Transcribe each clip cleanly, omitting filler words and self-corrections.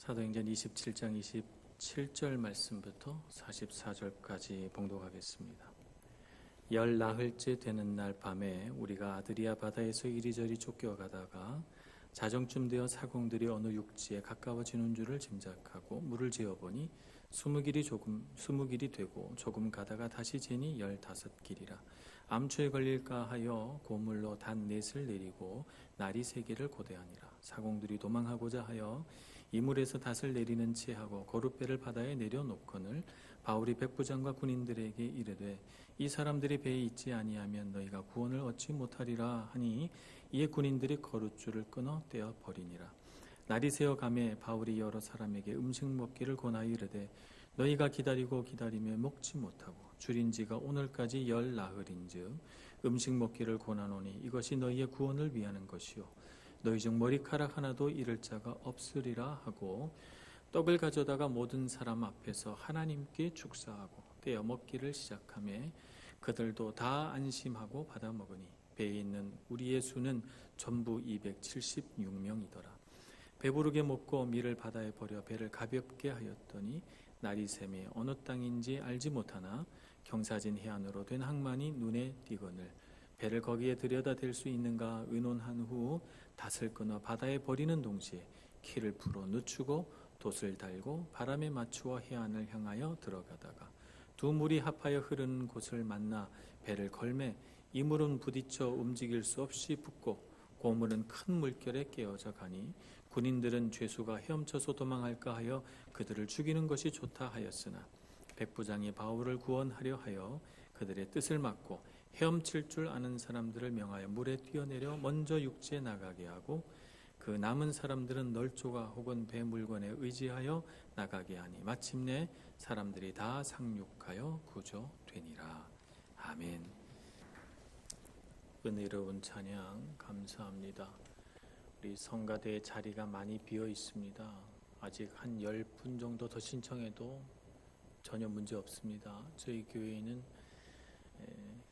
사도행전 27장 27절 말씀부터 44절까지 봉독하겠습니다. 열 나흘째 되는 날 밤에 우리가 아드리아 바다에서 이리저리 쫓겨가다가 자정쯤 되어 사공들이 어느 육지에 가까워지는 줄을 짐작하고 물을 지어보니 20길이 되고 조금 가다가 다시 재니 15길이라. 암초에 걸릴까 하여 고물로 단 넷을 내리고 날이 3개를 고대하니라. 사공들이 도망하고자 하여 이물에서 닷을 내리는 채 하고 거룻배를 바다에 내려놓거늘 바울이 백부장과 군인들에게 이르되 이 사람들이 배에 있지 아니하면 너희가 구원을 얻지 못하리라 하니 이에 군인들이 거룻줄을 끊어 떼어 버리니라. 날이 새어 가매 바울이 여러 사람에게 음식 먹기를 권하여 이르되 너희가 기다리며 먹지 못하고 줄인 지가 오늘까지 10나흘인즉 음식 먹기를 권하노니 이것이 너희의 구원을 위하는 것이요 너희 중 머리카락 하나도 잃을 자가 없으리라 하고 떡을 가져다가 모든 사람 앞에서 하나님께 축사하고 떼어 먹기를 시작하매 그들도 다 안심하고 받아 먹으니 배에 있는 우리의 수는 전부 276명이더라. 배부르게 먹고 밀을 바다에 버려 배를 가볍게 하였더니 날이 새매 어느 땅인지 알지 못하나 경사진 해안으로 된 항만이 눈에 띄거늘 배를 거기에 들여다 댈 수 있는가 의논한 후 닷을 끊어 바다에 버리는 동시에 키를 풀어 늦추고 돛을 달고 바람에 맞추어 해안을 향하여 들어가다가 두 물이 합하여 흐르는 곳을 만나 배를 걸매 이 물은 부딪혀 움직일 수 없이 붙고 고물은 큰 물결에 깨어져 가니 군인들은 죄수가 헤엄쳐서 도망할까 하여 그들을 죽이는 것이 좋다 하였으나 백부장이 바울을 구원하려 하여 그들의 뜻을 막고 헤엄칠 줄 아는 사람들을 명하여 물에 뛰어내려 먼저 육지에 나가게 하고 그 남은 사람들은 널조가 혹은 배 물건에 의지하여 나가게 하니 마침내 사람들이 다 상륙하여 구조되니라. 아멘. 은혜로운 찬양 감사합니다. 우리 성가대의 자리가 많이 비어 있습니다. 아직 한 10분 정도 더 신청해도 전혀 문제 없습니다. 저희 교회에는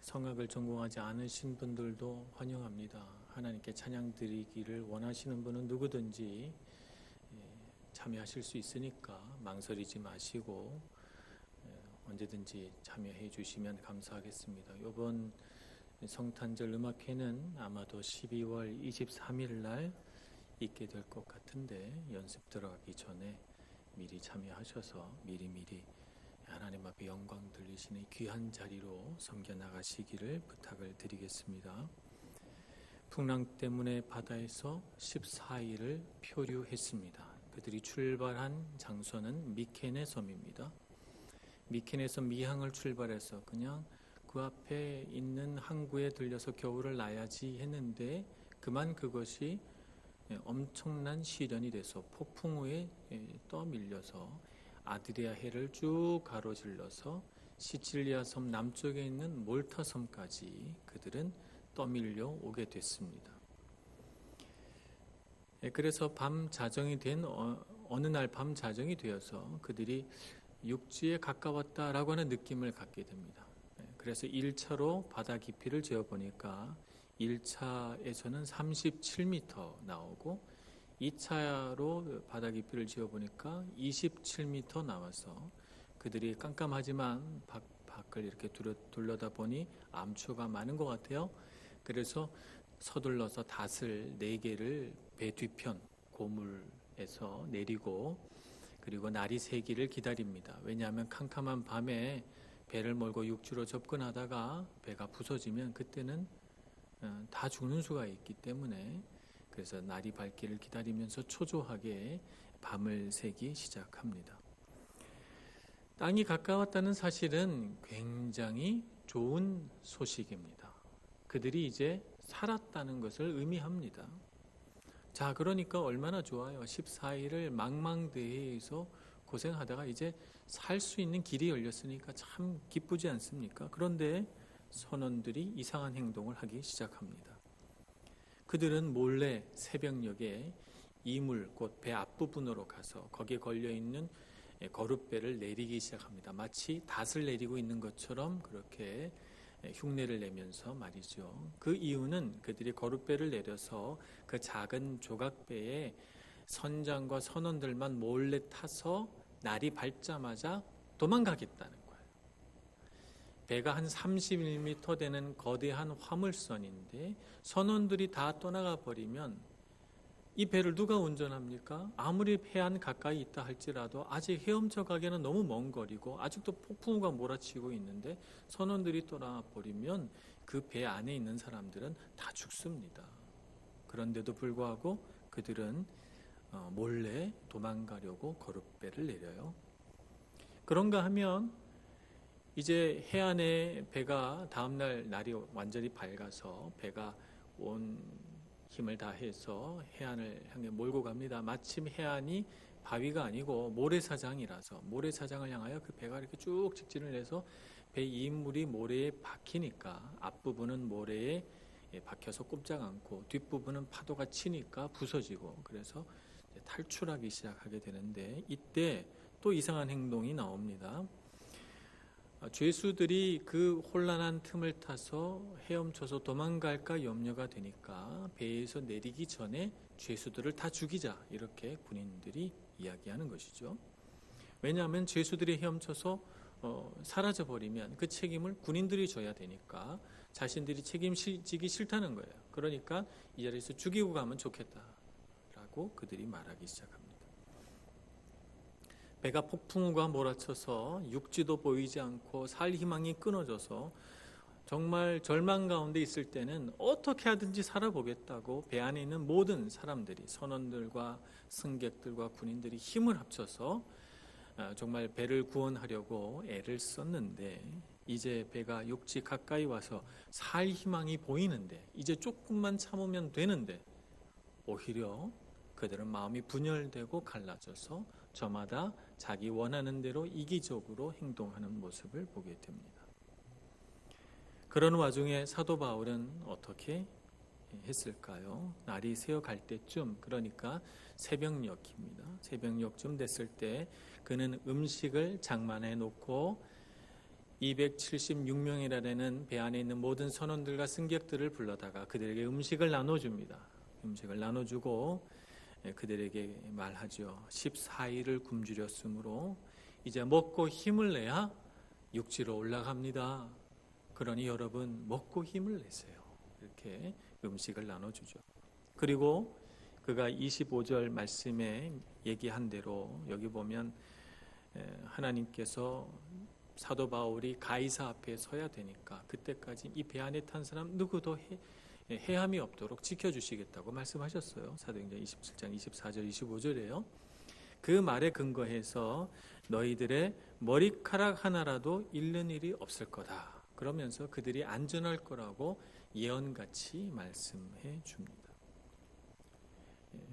성악을 전공하지 않으신 분들도 환영합니다. 하나님께 찬양 드리기를 원하시는 분은 누구든지 참여하실 수 있으니까 망설이지 마시고 언제든지 참여해 주시면 감사하겠습니다. 이번 성탄절 음악회는 아마도 12월 23일 날 있게 될 것 같은데 연습 들어가기 전에 미리 참여하셔서 미리미리 하나님 앞에 영광 들리시는 귀한 자리로 섬겨 나가시기를 부탁을 드리겠습니다. 풍랑 때문에 바다에서 14일을 표류했습니다. 그들이 출발한 장소는 미케네 섬입니다. 미케네 섬 미항을 출발해서 그냥 그 앞에 있는 항구에 들려서 겨울을 나야지 했는데 그만 그것이 엄청난 시련이 돼서 폭풍우에 떠밀려서 아드리아 해를 쭉 가로질러서 시칠리아 섬 남쪽에 있는 몰타 섬까지 그들은 떠밀려 오게 됐습니다. 그래서 밤 자정이 된 어느 날 밤 자정이 되어서 그들이 육지에 가까웠다라고 하는 느낌을 갖게 됩니다. 그래서 1차로 바다 깊이를 재어보니까 1차에서는 37m 나오고 2차로 바다 깊이를 재어보니까 27m 나와서 그들이 깜깜하지만 밖을 이렇게 둘러다보니 암초가 많은 것 같아요. 그래서 서둘러서 닷을 4개를 배 뒤편 고물에서 내리고 그리고 날이 새기를 기다립니다. 왜냐하면 캄캄한 밤에 배를 몰고 육지로 접근하다가 배가 부서지면 그때는 다 죽는 수가 있기 때문에 그래서 날이 밝기를 기다리면서 초조하게 밤을 새기 시작합니다. 땅이 가까웠다는 사실은 굉장히 좋은 소식입니다. 그들이 이제 살았다는 것을 의미합니다. 자, 그러니까 얼마나 좋아요. 14일을 망망대해에서 고생하다가 이제 살 수 있는 길이 열렸으니까 참 기쁘지 않습니까? 그런데 선원들이 이상한 행동을 하기 시작합니다. 그들은 몰래 새벽녘에 이물 곧 배 앞부분으로 가서 거기에 걸려있는 거룻배를 내리기 시작합니다. 마치 닷을 내리고 있는 것처럼 그렇게 흉내를 내면서 말이죠. 그 이유는 그들이 거룻배를 내려서 그 작은 조각배에 선장과 선원들만 몰래 타서 날이 밝자마자 도망가겠다는 거예요. 배가 한 31m 되는 거대한 화물선인데 선원들이 다 떠나가 버리면 이 배를 누가 운전합니까? 아무리 해안 가까이 있다 할지라도 아직 헤엄쳐 가기에는 너무 먼 거리고 아직도 폭풍우가 몰아치고 있는데 선원들이 떠나 버리면 그 배 안에 있는 사람들은 다 죽습니다. 그런데도 불구하고 그들은 몰래 도망가려고 거룻배를 내려요. 그런가 하면 이제 해안에 배가 다음날 날이 완전히 밝아서 배가 온 힘을 다해서 해안을 향해 몰고 갑니다. 마침 해안이 바위가 아니고 모래사장이라서 모래사장을 향하여 그 배가 이렇게 쭉 직진을 해서 배 이인물이 모래에 박히니까 앞부분은 모래에 박혀서 꼼짝 않고 뒷부분은 파도가 치니까 부서지고 그래서 탈출하기 시작하게 되는데 이때 또 이상한 행동이 나옵니다. 죄수들이 그 혼란한 틈을 타서 헤엄쳐서 도망갈까 염려가 되니까 배에서 내리기 전에 죄수들을 다 죽이자 이렇게 군인들이 이야기하는 것이죠. 왜냐하면 죄수들이 헤엄쳐서 사라져버리면 그 책임을 군인들이 져야 되니까 자신들이 책임지기 싫다는 거예요. 그러니까 이 자리에서 죽이고 가면 좋겠다라고 그들이 말하기 시작합니다. 배가 폭풍우가 몰아쳐서 육지도 보이지 않고 살 희망이 끊어져서 정말 절망 가운데 있을 때는 어떻게 하든지 살아보겠다고 배 안에 있는 모든 사람들이 선원들과 승객들과 군인들이 힘을 합쳐서 정말 배를 구원하려고 애를 썼는데 이제 배가 육지 가까이 와서 살 희망이 보이는데 이제 조금만 참으면 되는데 오히려 그들은 마음이 분열되고 갈라져서 저마다 자기 원하는 대로 이기적으로 행동하는 모습을 보게 됩니다. 그런 와중에 사도 바울은 어떻게 했을까요? 날이 새어갈 때쯤, 그러니까 새벽녘입니다. 새벽녘쯤 됐을 때 그는 음식을 장만해 놓고 276명이라는 배 안에 있는 모든 선원들과 승객들을 불러다가 그들에게 음식을 나눠줍니다. 음식을 나눠주고 그들에게 말하죠. 14일을 굶주렸으므로 이제 먹고 힘을 내야 육지로 올라갑니다. 그러니 여러분 먹고 힘을 내세요. 이렇게 음식을 나눠주죠. 그리고 그가 25절 말씀에 얘기한 대로 여기 보면 하나님께서 사도 바울이 가이사 앞에 서야 되니까 그때까지 이 배 안에 탄 사람 누구도 해함이 없도록 지켜주시겠다고 말씀하셨어요. 사도행전 27장 24절 25절이에요. 그 말에 근거해서 너희들의 머리카락 하나라도 잃는 일이 없을 거다. 그러면서 그들이 안전할 거라고 예언같이 말씀해 줍니다.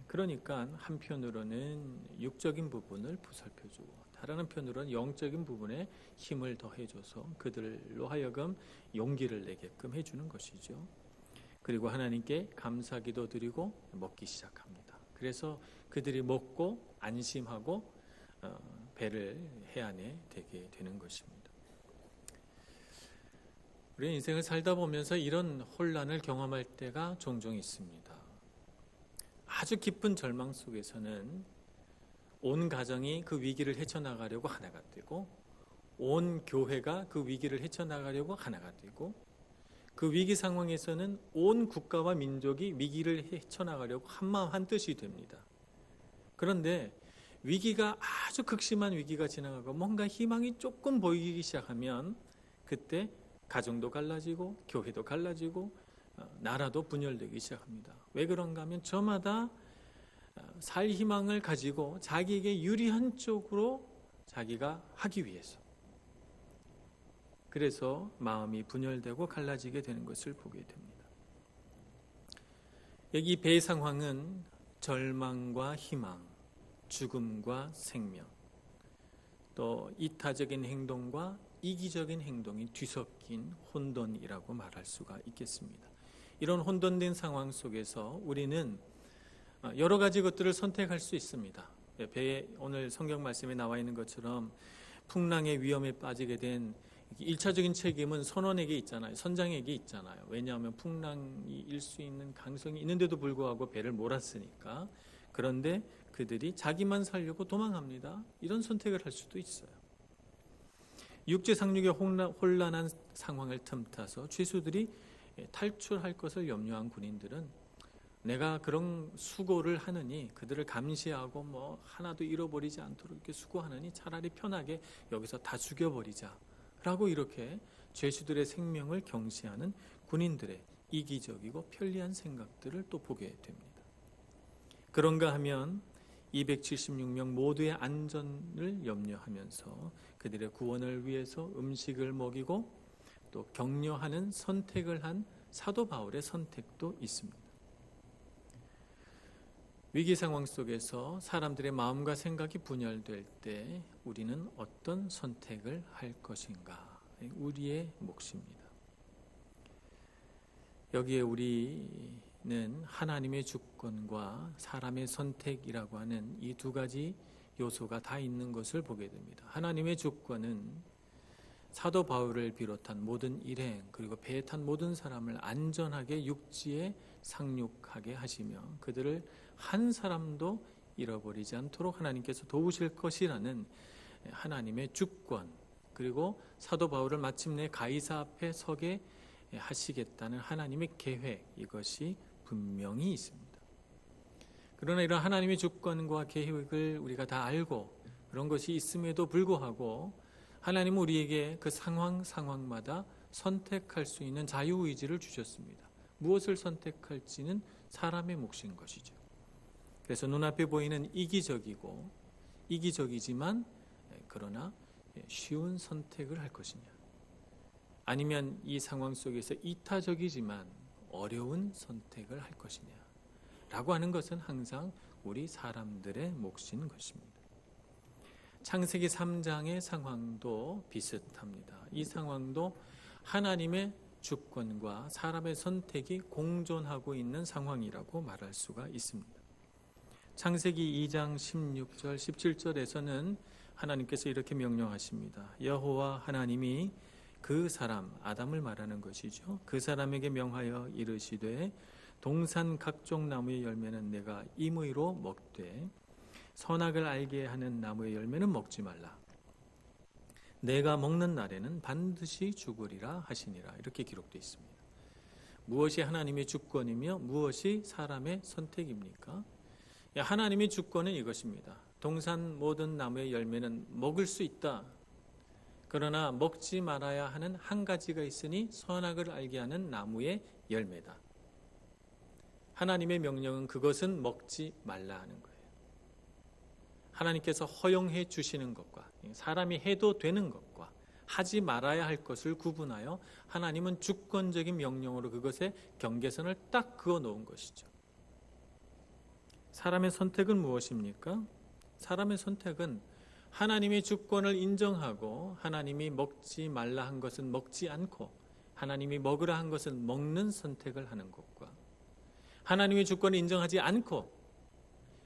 그러니까 한편으로는 육적인 부분을 보살펴주고 다른 한편으로는 영적인 부분에 힘을 더해줘서 그들로 하여금 용기를 내게끔 해주는 것이죠. 그리고 하나님께 감사기도 드리고 먹기 시작합니다. 그래서 그들이 먹고 안심하고 배를 해안에 대게 되는 것입니다. 우리 인생을 살다 보면서 이런 혼란을 경험할 때가 종종 있습니다. 아주 깊은 절망 속에서는 온 가정이 그 위기를 헤쳐나가려고 하나가 되고 온 교회가 그 위기를 헤쳐나가려고 하나가 되고 그 위기 상황에서는 온 국가와 민족이 위기를 헤쳐나가려고 한마음 한뜻이 됩니다. 그런데 위기가 아주 극심한 위기가 지나가고 뭔가 희망이 조금 보이기 시작하면 그때 가정도 갈라지고 교회도 갈라지고 나라도 분열되기 시작합니다. 왜 그런가 하면 저마다 살 희망을 가지고 자기에게 유리한 쪽으로 자기가 하기 위해서 그래서 마음이 분열되고 갈라지게 되는 것을 보게 됩니다. 여기 배의 상황은 절망과 희망, 죽음과 생명, 또 이타적인 행동과 이기적인 행동이 뒤섞인 혼돈이라고 말할 수가 있겠습니다. 이런 혼돈된 상황 속에서 우리는 여러 가지 것들을 선택할 수 있습니다. 배에 오늘 성경 말씀에 나와 있는 것처럼 풍랑의 위험에 빠지게 된 1차적인 책임은 선원에게 있잖아요. 선장에게 있잖아요. 왜냐하면 풍랑이 일 수 있는 가능성이 있는데도 불구하고 배를 몰았으니까. 그런데 그들이 자기만 살려고 도망합니다. 이런 선택을 할 수도 있어요. 육체 상륙의 혼란한 상황을 틈타서 죄수들이 탈출할 것을 염려한 군인들은 내가 그런 수고를 하느니 그들을 감시하고 뭐 하나도 잃어버리지 않도록 이렇게 수고하느니 차라리 편하게 여기서 다 죽여버리자 라고 이렇게 죄수들의 생명을 경시하는 군인들의 이기적이고 편리한 생각들을 또 보게 됩니다. 그런가 하면 276명 모두의 안전을 염려하면서 그들의 구원을 위해서 음식을 먹이고 또 격려하는 선택을 한 사도 바울의 선택도 있습니다. 위기 상황 속에서 사람들의 마음과 생각이 분열될 때 우리는 어떤 선택을 할 것인가? 우리의 몫입니다. 여기에 우리는 하나님의 주권과 사람의 선택이라고 하는 이 두 가지 요소가 다 있는 것을 보게 됩니다. 하나님의 주권은 사도 바울을 비롯한 모든 일행 그리고 배에 탄 모든 사람을 안전하게 육지에 상륙하게 하시며 그들을 한 사람도 잃어버리지 않도록 하나님께서 도우실 것이라는 하나님의 주권, 그리고 사도 바울을 마침내 가이사 앞에 서게 하시겠다는 하나님의 계획, 이것이 분명히 있습니다. 그러나 이런 하나님의 주권과 계획을 우리가 다 알고 그런 것이 있음에도 불구하고 하나님은 우리에게 그 상황마다 선택할 수 있는 자유의지를 주셨습니다. 무엇을 선택할지는 사람의 몫인 것이죠. 그래서 눈앞에 보이는 이기적이지만 그러나 쉬운 선택을 할 것이냐, 아니면 이 상황 속에서 이타적이지만 어려운 선택을 할 것이냐 라고 하는 것은 항상 우리 사람들의 몫인 것입니다. 창세기 3장의 상황도 비슷합니다. 이 상황도 하나님의 주권과 사람의 선택이 공존하고 있는 상황이라고 말할 수가 있습니다. 창세기 2장 16절 17절에서는 하나님께서 이렇게 명령하십니다. 여호와 하나님이 그 사람 아담을 말하는 것이죠. 그 사람에게 명하여 이르시되 동산 각종 나무의 열매는 내가 임의로 먹되 선악을 알게 하는 나무의 열매는 먹지 말라. 내가 먹는 날에는 반드시 죽으리라 하시니라. 이렇게 기록되어 있습니다. 무엇이 하나님의 주권이며 무엇이 사람의 선택입니까? 하나님의 주권은 이것입니다. 동산 모든 나무의 열매는 먹을 수 있다. 그러나 먹지 말아야 하는 한 가지가 있으니 선악을 알게 하는 나무의 열매다. 하나님의 명령은 그것은 먹지 말라 하는 거예요. 하나님께서 허용해 주시는 것과 사람이 해도 되는 것과 하지 말아야 할 것을 구분하여 하나님은 주권적인 명령으로 그것의 경계선을 딱 그어 놓은 것이죠. 사람의 선택은 무엇입니까? 사람의 선택은 하나님의 주권을 인정하고 하나님이 먹지 말라 한 것은 먹지 않고 하나님이 먹으라 한 것은 먹는 선택을 하는 것과 하나님의 주권을 인정하지 않고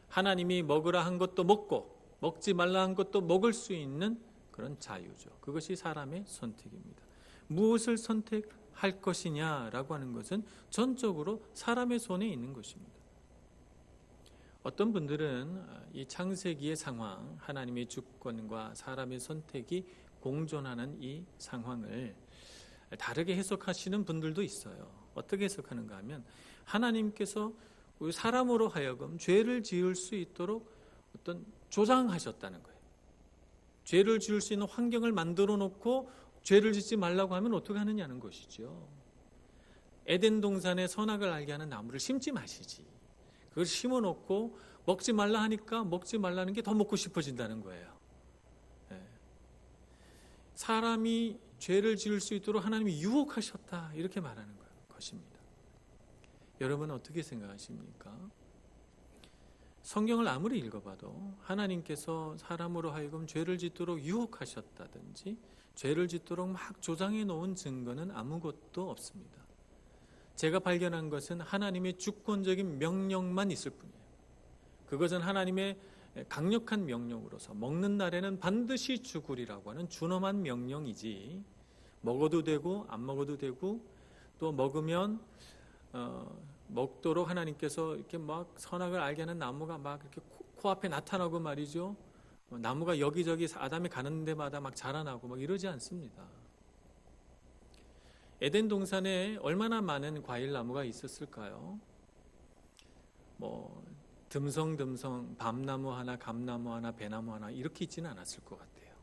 하나님이 먹으라 한 것도 먹고 먹지 말라 한 것도 먹을 수 있는 그런 자유죠. 그것이 사람의 선택입니다. 무엇을 선택할 것이냐라고 하는 것은 전적으로 사람의 손에 있는 것입니다. 어떤 분들은 이 창세기의 상황, 하나님의 주권과 사람의 선택이 공존하는 이 상황을 다르게 해석하시는 분들도 있어요. 어떻게 해석하는가 하면 하나님께서 우리 사람으로 하여금 죄를 지을 수 있도록 어떤 조장하셨다는 거예요. 죄를 지을 수 있는 환경을 만들어 놓고 죄를 짓지 말라고 하면 어떻게 하느냐는 것이죠. 에덴 동산에 선악을 알게 하는 나무를 심지 마시지. 그걸 심어놓고 먹지 말라 하니까 먹지 말라는 게 더 먹고 싶어진다는 거예요. 사람이 죄를 지을 수 있도록 하나님이 유혹하셨다 이렇게 말하는 것입니다. 여러분은 어떻게 생각하십니까? 성경을 아무리 읽어봐도 하나님께서 사람으로 하여금 죄를 짓도록 유혹하셨다든지 죄를 짓도록 막 조장해 놓은 증거는 아무것도 없습니다. 제가 발견한 것은 하나님의 주권적인 명령만 있을 뿐이에요. 그것은 하나님의 강력한 명령으로서 먹는 날에는 반드시 죽으리라고 하는 준엄한 명령이지 먹어도 되고 안 먹어도 되고 또 먹으면 먹도록 하나님께서 이렇게 막 선악을 알게 하는 나무가 막 이렇게 코앞에 나타나고 말이죠. 나무가 여기저기 아담이 가는 데마다 막 자라나고 막 이러지 않습니다. 에덴 동산에 얼마나 많은 과일 나무가 있었을까요? 듬성듬성 밤나무 하나, 감나무 하나, 배나무 하나 이렇게 있지는 않았을 것 같아요.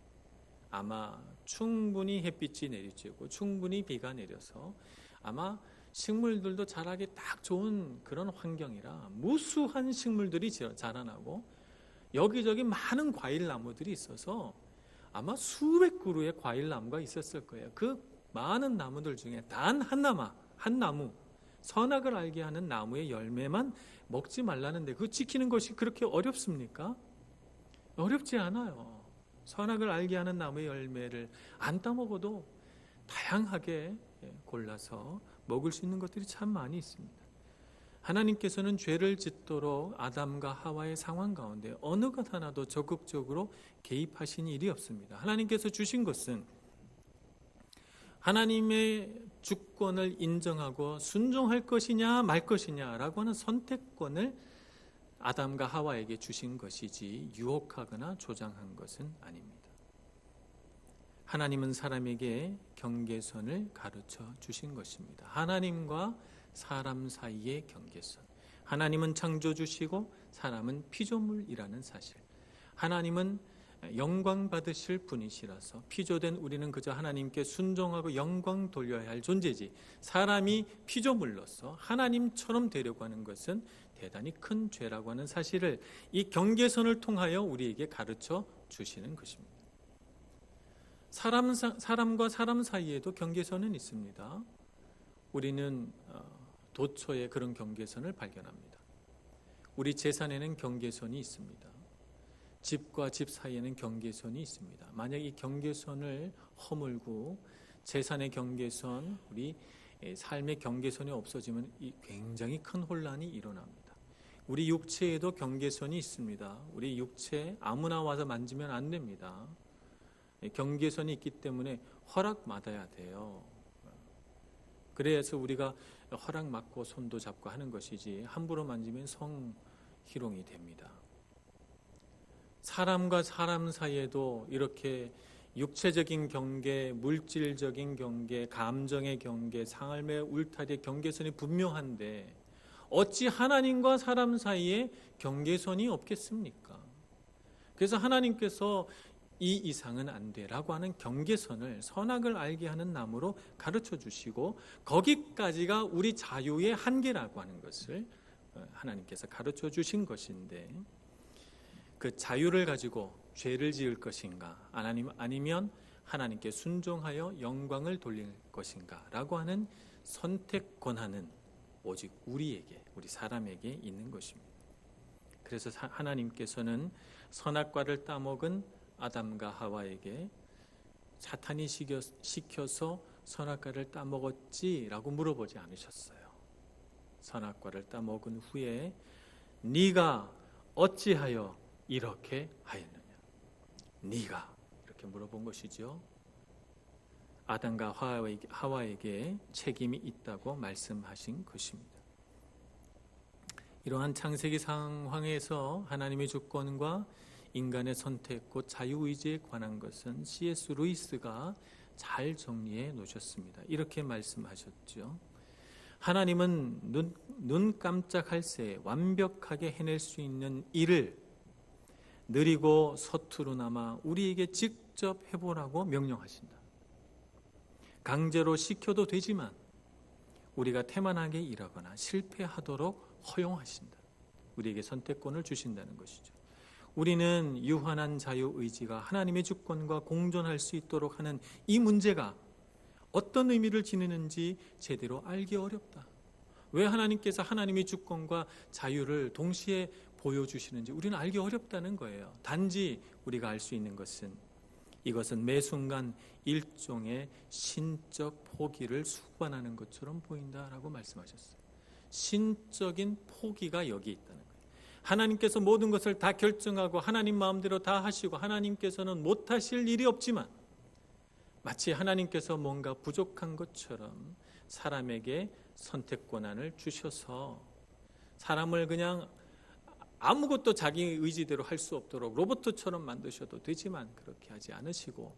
아마 충분히 햇빛이 내리쬐고 충분히 비가 내려서 아마 식물들도 자라기 딱 좋은 그런 환경이라 무수한 식물들이 자라나고 여기저기 많은 과일 나무들이 있어서 아마 수백 그루의 과일 나무가 있었을 거예요. 그 많은 나무들 중에 단 한 나무, 선악을 알게 하는 나무의 열매만 먹지 말라는데 그거 지키는 것이 그렇게 어렵습니까? 어렵지 않아요. 선악을 알게 하는 나무의 열매를 안 따먹어도 다양하게 골라서 먹을 수 있는 것들이 참 많이 있습니다. 하나님께서는 죄를 짓도록 아담과 하와의 상황 가운데 어느 것 하나도 적극적으로 개입하신 일이 없습니다. 하나님께서 주신 것은 하나님의 주권을 인정하고 순종할 것이냐 말 것이냐라고 하는 선택권을 아담과 하와에게 주신 것이지 유혹하거나 조장한 것은 아닙니다. 하나님은 사람에게 경계선을 가르쳐 주신 것입니다. 하나님과 사람 사이의 경계선. 하나님은 창조주시고 사람은 피조물이라는 사실. 하나님은 영광 받으실 분이시라서 피조된 우리는 그저 하나님께 순종하고 영광 돌려야 할 존재지, 사람이 피조물로서 하나님처럼 되려고 하는 것은 대단히 큰 죄라고 하는 사실을 이 경계선을 통하여 우리에게 가르쳐 주시는 것입니다. 사람과 사람 사이에도 경계선은 있습니다. 우리는 도처에 그런 경계선을 발견합니다. 우리 재산에는 경계선이 있습니다. 집과 집 사이에는 경계선이 있습니다. 만약 이 경계선을 허물고 재산의 경계선, 우리 삶의 경계선이 없어지면 굉장히 큰 혼란이 일어납니다. 우리 육체에도 경계선이 있습니다. 우리 육체 아무나 와서 만지면 안 됩니다. 경계선이 있기 때문에 허락받아야 돼요. 그래서 우리가 허락받고 손도 잡고 하는 것이지 함부로 만지면 성희롱이 됩니다. 사람과 사람 사이에도 이렇게 육체적인 경계, 물질적인 경계, 감정의 경계, 삶의 울타리의 경계선이 분명한데 어찌 하나님과 사람 사이에 경계선이 없겠습니까? 그래서 하나님께서 이 이상은 안 돼라고 하는 경계선을 선악을 알게 하는 나무로 가르쳐 주시고 거기까지가 우리 자유의 한계라고 하는 것을 하나님께서 가르쳐 주신 것인데 그 자유를 가지고 죄를 지을 것인가 아니면 하나님께 순종하여 영광을 돌릴 것인가 라고 하는 선택 권한은 오직 우리 사람에게 있는 것입니다. 그래서 하나님께서는 선악과를 따먹은 아담과 하와에게 사탄이 시켜서 선악과를 따먹었지라고 물어보지 않으셨어요. 선악과를 따먹은 후에 네가 어찌하여 이렇게 하였느냐, 네가 이렇게 물어본 것이죠. 아담과 하와에게 책임이 있다고 말씀하신 것입니다. 이러한 창세기 상황에서 하나님의 주권과 인간의 선택 곧 자유의지에 관한 것은 C.S. 루이스가 잘 정리해 놓으셨습니다. 이렇게 말씀하셨죠. 하나님은 눈 깜짝할 새에 완벽하게 해낼 수 있는 일을 느리고 서투르나마 우리에게 직접 해보라고 명령하신다. 강제로 시켜도 되지만 우리가 태만하게 일하거나 실패하도록 허용하신다. 우리에게 선택권을 주신다는 것이죠. 우리는 유한한 자유의지가 하나님의 주권과 공존할 수 있도록 하는 이 문제가 어떤 의미를 지니는지 제대로 알기 어렵다. 왜 하나님께서 하나님의 주권과 자유를 동시에 보여주시는지 우리는 알기 어렵다는 거예요. 단지 우리가 알 수 있는 것은 이것은 매 순간 일종의 신적 포기를 수반하는 것처럼 보인다라고 말씀하셨어요. 신적인 포기가 여기 있다는 거예요. 하나님께서 모든 것을 다 결정하고 하나님 마음대로 다 하시고 하나님께서는 못하실 일이 없지만 마치 하나님께서 뭔가 부족한 것처럼 사람에게 선택 권한을 주셔서 사람을 그냥 아무것도 자기 의지대로 할 수 없도록 로봇처럼 만드셔도 되지만 그렇게 하지 않으시고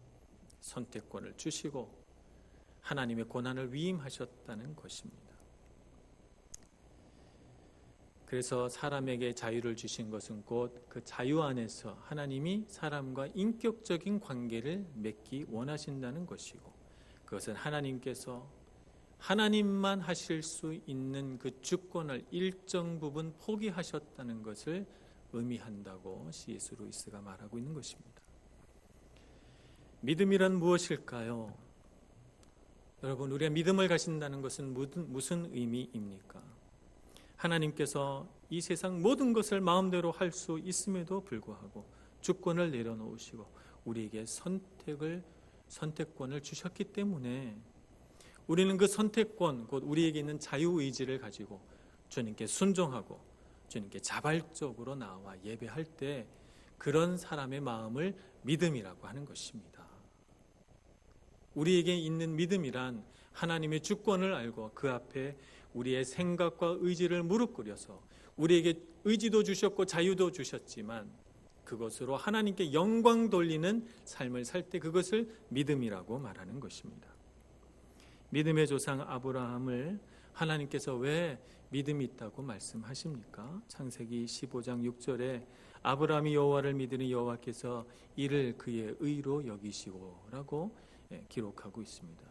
선택권을 주시고 하나님의 고난을 위임하셨다는 것입니다. 그래서 사람에게 자유를 주신 것은 곧 그 자유 안에서 하나님이 사람과 인격적인 관계를 맺기 원하신다는 것이고, 그것은 하나님께서 하나님만 하실 수 있는 그 주권을 일정 부분 포기하셨다는 것을 의미한다고 C.S. 루이스가 말하고 있는 것입니다. 믿음이란 무엇일까요? 여러분, 우리가 믿음을 가진다는 것은 무슨 의미입니까? 하나님께서 이 세상 모든 것을 마음대로 할 수 있음에도 불구하고 주권을 내려놓으시고 우리에게 선택권을 주셨기 때문에 우리는 그 선택권, 곧 우리에게 있는 자유의지를 가지고 주님께 순종하고 주님께 자발적으로 나와 예배할 때 그런 사람의 마음을 믿음이라고 하는 것입니다. 우리에게 있는 믿음이란 하나님의 주권을 알고 그 앞에 우리의 생각과 의지를 무릎 꿇여서 우리에게 의지도 주셨고 자유도 주셨지만 그것으로 하나님께 영광 돌리는 삶을 살 때 그것을 믿음이라고 말하는 것입니다. 믿음의 조상 아브라함을 하나님께서 왜 믿음이 있다고 말씀하십니까? 창세기 15장 6절에 아브라함이 여호와를 믿으니 여호와께서 이를 그의 의로 여기시고라고 기록하고 있습니다.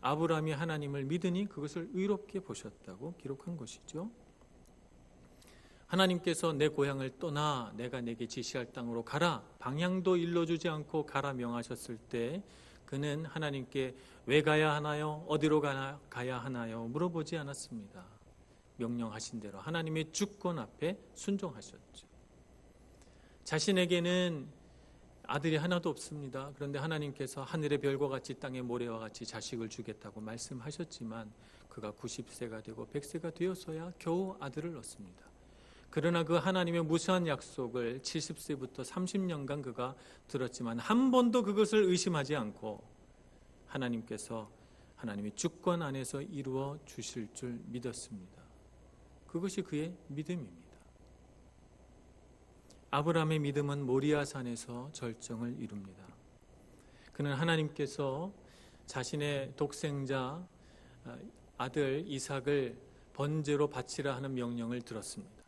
아브라함이 하나님을 믿으니 그것을 의롭게 보셨다고 기록한 것이죠. 하나님께서 내 고향을 떠나 내가 내게 지시할 땅으로 가라, 방향도 일러주지 않고 가라 명하셨을 때 그는 하나님께 왜 가야 하나요? 어디로 가야 하나요? 물어보지 않았습니다. 명령하신 대로 하나님의 주권 앞에 순종하셨죠. 자신에게는 아들이 하나도 없습니다. 그런데 하나님께서 하늘의 별과 같이 땅의 모래와 같이 자식을 주겠다고 말씀하셨지만 그가 90세가 되고 100세가 되어서야 겨우 아들을 얻습니다. 그러나 그 하나님의 무수한 약속을 70세부터 30년간 그가 들었지만 한 번도 그것을 의심하지 않고 하나님께서 하나님의 주권 안에서 이루어 주실 줄 믿었습니다. 그것이 그의 믿음입니다. 아브라함의 믿음은 모리아산에서 절정을 이룹니다. 그는 하나님께서 자신의 독생자 아들 이삭을 번제로 바치라 하는 명령을 들었습니다.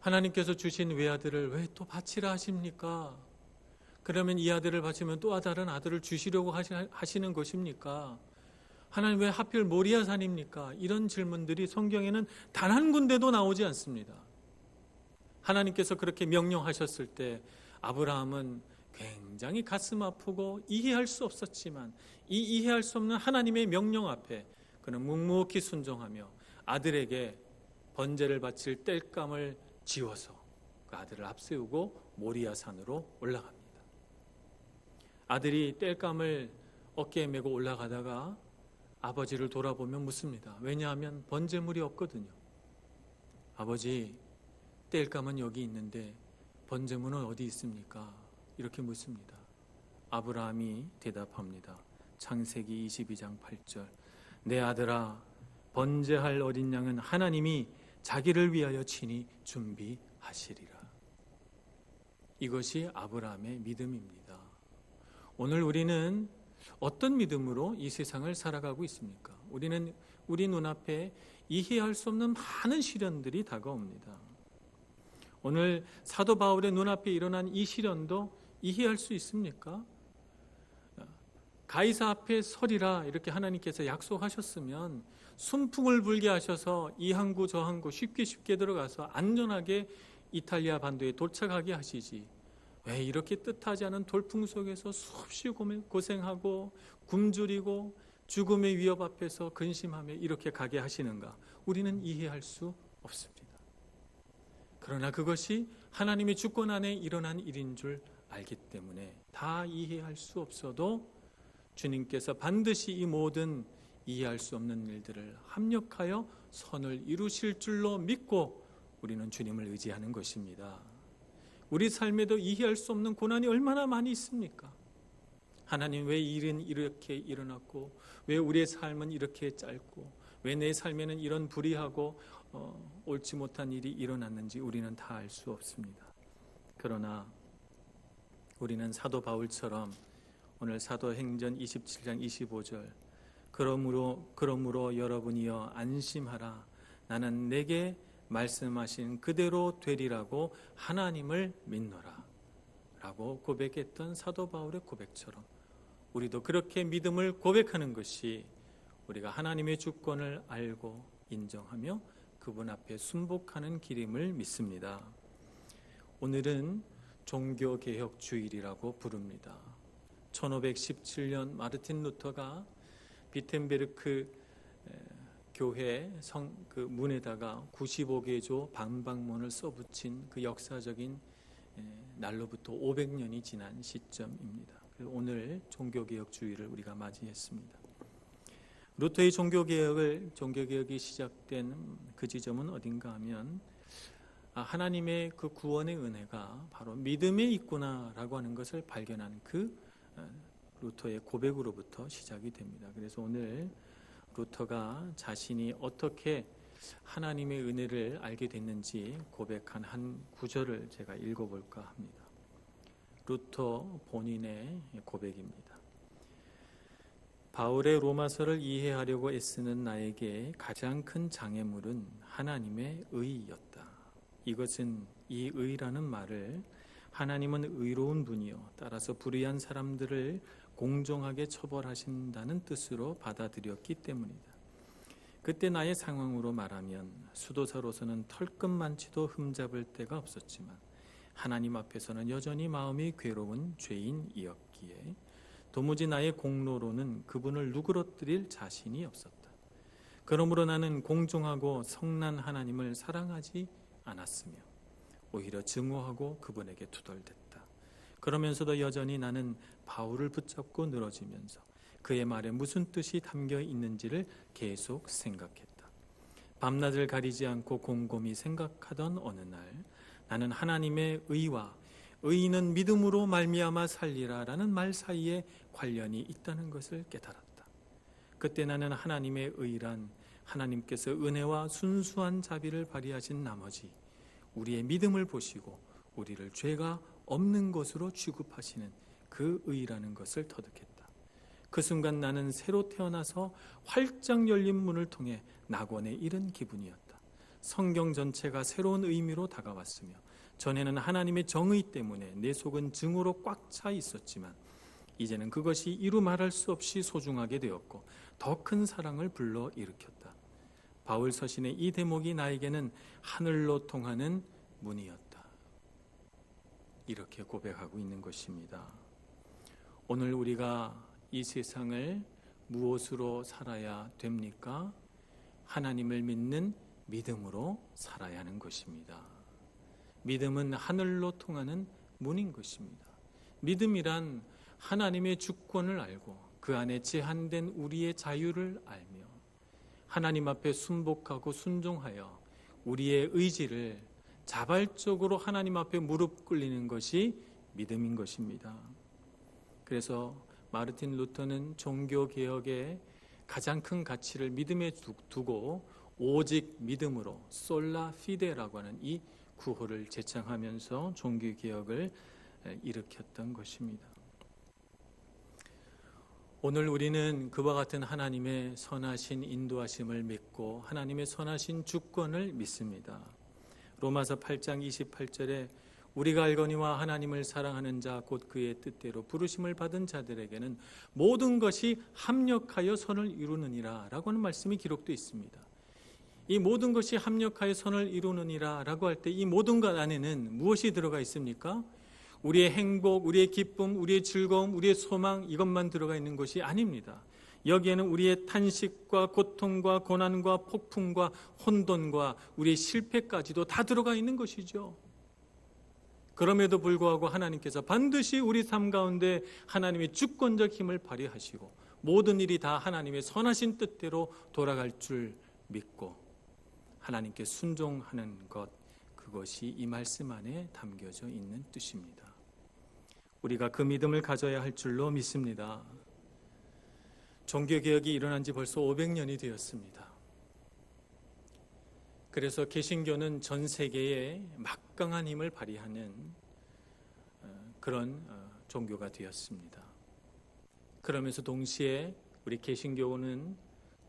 하나님께서 주신 외아들을 왜 또 바치라 하십니까? 그러면 이 아들을 바치면 또 다른 아들을 주시려고 하시는 것입니까? 하나님 왜 하필 모리아산입니까? 이런 질문들이 성경에는 단 한 군데도 나오지 않습니다. 하나님께서 그렇게 명령하셨을 때 아브라함은 굉장히 가슴 아프고 이해할 수 없었지만 이 이해할 수 없는 하나님의 명령 앞에 그는 묵묵히 순종하며 아들에게 번제를 바칠 땔감을 지워서 그 아들을 앞세우고 모리아산으로 올라갑니다. 아들이 땔감을 어깨에 메고 올라가다가 아버지를 돌아보며 묻습니다. 왜냐하면 번제물이 없거든요. 아버지, 땔감은 여기 있는데 번제물은 어디 있습니까? 이렇게 묻습니다. 아브라함이 대답합니다. 창세기 22장 8절 내 아들아, 번제할 어린 양은 하나님이 자기를 위하여 친히 준비하시리라. 이것이 아브라함의 믿음입니다. 오늘 우리는 어떤 믿음으로 이 세상을 살아가고 있습니까? 우리는 우리 눈앞에 이해할 수 없는 많은 시련들이 다가옵니다. 오늘 사도 바울의 눈앞에 일어난 이 시련도 이해할 수 있습니까? 가이사 앞에 서리라 이렇게 하나님께서 약속하셨으면 순풍을 불게 하셔서 이 항구 저 항구 쉽게 들어가서 안전하게 이탈리아 반도에 도착하게 하시지, 왜 이렇게 뜻하지 않은 돌풍 속에서 수없이 고생하고 굶주리고 죽음의 위협 앞에서 근심하며 이렇게 가게 하시는가? 우리는 이해할 수 없습니다. 그러나 그것이 하나님의 주권 안에 일어난 일인 줄 알기 때문에 다 이해할 수 없어도 주님께서 반드시 이 모든 이해할 수 없는 일들을 합력하여 선을 이루실 줄로 믿고 우리는 주님을 의지하는 것입니다. 우리 삶에도 이해할 수 없는 고난이 얼마나 많이 있습니까? 하나님 왜 이 일은 이렇게 일어났고 왜 우리의 삶은 이렇게 짧고 왜 내 삶에는 이런 불의하고 옳지 못한 일이 일어났는지 우리는 다 알 수 없습니다. 그러나 우리는 사도 바울처럼 오늘 사도행전 27장 25절 그러므로 여러분이여 안심하라 나는 내게 말씀하신 그대로 되리라고 하나님을 믿노라 라고 고백했던 사도 바울의 고백처럼 우리도 그렇게 믿음을 고백하는 것이 우리가 하나님의 주권을 알고 인정하며 그분 앞에 순복하는 길임을 믿습니다. 오늘은 종교개혁 주일이라고 부릅니다. 1517년 마르틴 루터가 비텐베르크 교회 그 문에다가 95개조 반박문을 써붙인 그 역사적인 날로부터 500년이 지난 시점입니다. 오늘 종교개혁 주일을 우리가 맞이했습니다. 루터의 종교개혁이 시작된 그 지점은 어딘가 하면 하나님의 그 구원의 은혜가 바로 믿음에 있구나라고 하는 것을 발견한 그 루터의 고백으로부터 시작이 됩니다. 그래서 오늘 루터가 자신이 어떻게 하나님의 은혜를 알게 됐는지 고백한 한 구절을 제가 읽어볼까 합니다. 루터 본인의 고백입니다. 바울의 로마서를 이해하려고 애쓰는 나에게 가장 큰 장애물은 하나님의 의였다. 이것은 이 의라는 말을 하나님은 의로운 분이요 따라서 불의한 사람들을 공정하게 처벌하신다는 뜻으로 받아들였기 때문이다. 그때 나의 상황으로 말하면 수도사로서는 털끝만치도 흠잡을 데가 없었지만 하나님 앞에서는 여전히 마음이 괴로운 죄인이었기에 도무지 나의 공로로는 그분을 누그러뜨릴 자신이 없었다. 그러므로 나는 공정하고 성난 하나님을 사랑하지 않았으며 오히려 증오하고 그분에게 투덜댔다. 그러면서도 여전히 나는 바울을 붙잡고 늘어지면서 그의 말에 무슨 뜻이 담겨 있는지를 계속 생각했다. 밤낮을 가리지 않고 곰곰이 생각하던 어느 날 나는 하나님의 의와 의인은 믿음으로 말미암아 살리라라는 말 사이에 관련이 있다는 것을 깨달았다. 그때 나는 하나님의 의란 하나님께서 은혜와 순수한 자비를 발휘하신 나머지 우리의 믿음을 보시고 우리를 죄가 없는 것으로 취급하시는 그 의라는 것을 터득했다. 그 순간 나는 새로 태어나서 활짝 열린 문을 통해 낙원에 이른 기분이었다. 성경 전체가 새로운 의미로 다가왔으며 전에는 하나님의 정의 때문에 내 속은 증오로 꽉 차 있었지만 이제는 그것이 이루 말할 수 없이 소중하게 되었고 더 큰 사랑을 불러일으켰다. 바울 서신의 이 대목이 나에게는 하늘로 통하는 문이었다. 이렇게 고백하고 있는 것입니다. 오늘 우리가 이 세상을 무엇으로 살아야 됩니까? 하나님을 믿는 믿음으로 살아야 하는 것입니다. 믿음은 하늘로 통하는 문인 것입니다. 믿음이란 하나님의 주권을 알고 그 안에 제한된 우리의 자유를 알며 하나님 앞에 순복하고 순종하여 우리의 의지를 자발적으로 하나님 앞에 무릎 꿇리는 것이 믿음인 것입니다. 그래서 마르틴 루터는 종교개혁의 가장 큰 가치를 믿음에 두고 오직 믿음으로 솔라 피데라고 하는 이 구호를 제창하면서 종교개혁을 일으켰던 것입니다. 오늘 우리는 그와 같은 하나님의 선하신 인도하심을 믿고 하나님의 선하신 주권을 믿습니다. 로마서 8장 28절에 우리가 알거니와 하나님을 사랑하는 자 곧 그의 뜻대로 부르심을 받은 자들에게는 모든 것이 합력하여 선을 이루느니라 라고 하는 말씀이 기록되어 있습니다. 이 모든 것이 합력하여 선을 이루느니라 라고 할 때 이 모든 것 안에는 무엇이 들어가 있습니까? 우리의 행복, 우리의 기쁨, 우리의 즐거움, 우리의 소망 이것만 들어가 있는 것이 아닙니다. 여기에는 우리의 탄식과 고통과 고난과 폭풍과 혼돈과 우리의 실패까지도 다 들어가 있는 것이죠. 그럼에도 불구하고 하나님께서 반드시 우리 삶 가운데 하나님의 주권적 힘을 발휘하시고 모든 일이 다 하나님의 선하신 뜻대로 돌아갈 줄 믿고 하나님께 순종하는 것, 그것이 이 말씀 안에 담겨져 있는 뜻입니다. 우리가 그 믿음을 가져야 할 줄로 믿습니다. 종교개혁이 일어난 지 벌써 500년이 되었습니다. 그래서 개신교는 전 세계에 막강한 힘을 발휘하는 그런 종교가 되었습니다. 그러면서 동시에 우리 개신교는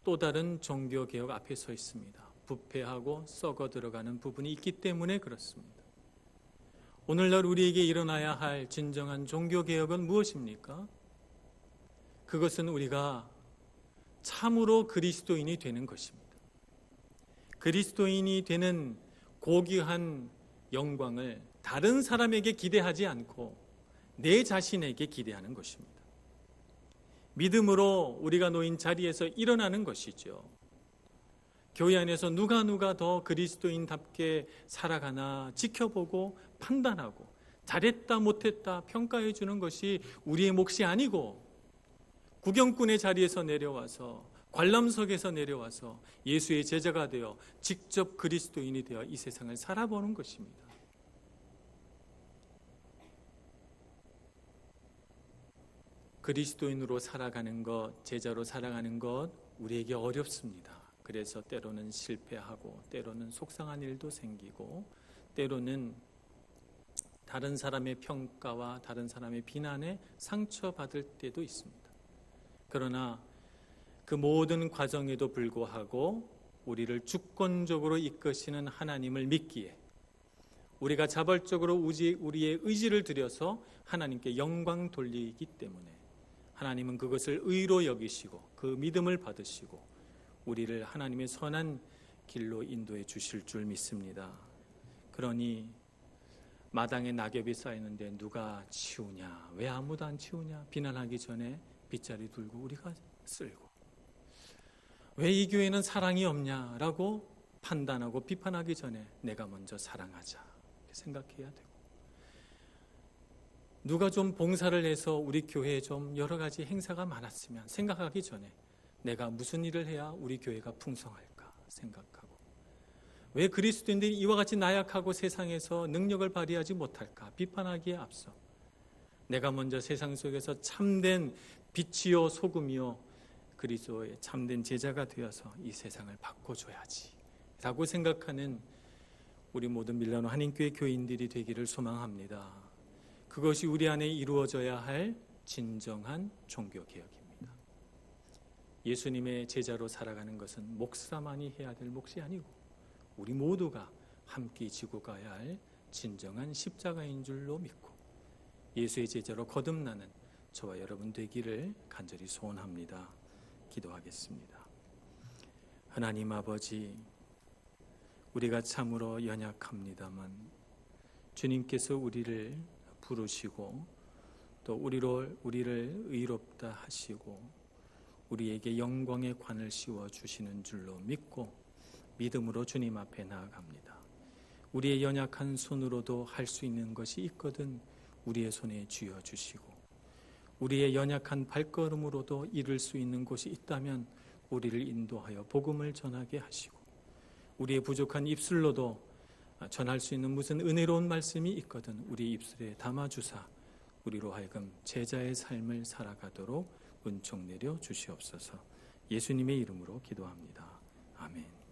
또 다른 종교개혁 앞에 서 있습니다. 부패하고 썩어 들어가는 부분이 있기 때문에 그렇습니다. 오늘날 우리에게 일어나야 할 진정한 종교개혁은 무엇입니까? 그것은 우리가 참으로 그리스도인이 되는 것입니다. 그리스도인이 되는 고귀한 영광을 다른 사람에게 기대하지 않고 내 자신에게 기대하는 것입니다. 믿음으로 우리가 놓인 자리에서 일어나는 것이죠. 교회 안에서 누가 더 그리스도인답게 살아가나 지켜보고 판단하고 잘했다 못했다 평가해 주는 것이 우리의 몫이 아니고 구경꾼의 자리에서 내려와서 관람석에서 내려와서 예수의 제자가 되어 직접 그리스도인이 되어 이 세상을 살아보는 것입니다. 그리스도인으로 살아가는 것, 제자로 살아가는 것 우리에게 어렵습니다. 그래서 때로는 실패하고 때로는 속상한 일도 생기고 때로는 다른 사람의 평가와 다른 사람의 비난에 상처받을 때도 있습니다. 그러나 그 모든 과정에도 불구하고 우리를 주권적으로 이끄시는 하나님을 믿기에 우리가 자발적으로 우리의 의지를 들여서 하나님께 영광 돌리기 때문에 하나님은 그것을 의로 여기시고 그 믿음을 받으시고 우리를 하나님의 선한 길로 인도해 주실 줄 믿습니다. 그러니 마당에 낙엽이 쌓이는데 누가 치우냐, 왜 아무도 안 치우냐 비난하기 전에 빗자리 들고 우리가 쓸고, 왜 이 교회는 사랑이 없냐라고 판단하고 비판하기 전에 내가 먼저 사랑하자 이렇게 생각해야 되고, 누가 좀 봉사를 해서 우리 교회에 좀 여러 가지 행사가 많았으면 생각하기 전에 내가 무슨 일을 해야 우리 교회가 풍성할까 생각하고, 왜 그리스도인들이 이와 같이 나약하고 세상에서 능력을 발휘하지 못할까 비판하기에 앞서 내가 먼저 세상 속에서 참된 빛이요 소금이요 그리스도의 참된 제자가 되어서 이 세상을 바꿔줘야지 라고 생각하는 우리 모든 밀라노 한인교회 교인들이 되기를 소망합니다. 그것이 우리 안에 이루어져야 할 진정한 종교개혁입니다. 예수님의 제자로 살아가는 것은 목사만이 해야 될 몫이 아니고 우리 모두가 함께 지고 가야 할 진정한 십자가인 줄로 믿고 예수의 제자로 거듭나는 저와 여러분 되기를 간절히 소원합니다. 기도하겠습니다. 하나님 아버지, 우리가 참으로 연약합니다만 주님께서 우리를 부르시고 또 우리를 의롭다 하시고 우리에게 영광의 관을 씌워 주시는 줄로 믿고 믿음으로 주님 앞에 나아갑니다. 우리의 연약한 손으로도 할 수 있는 것이 있거든 우리의 손에 쥐어 주시고, 우리의 연약한 발걸음으로도 이룰 수 있는 곳이 있다면 우리를 인도하여 복음을 전하게 하시고, 우리의 부족한 입술로도 전할 수 있는 무슨 은혜로운 말씀이 있거든 우리 입술에 담아주사 우리로 하여금 제자의 삶을 살아가도록 은총 내려 주시옵소서. 예수님의 이름으로 기도합니다. 아멘.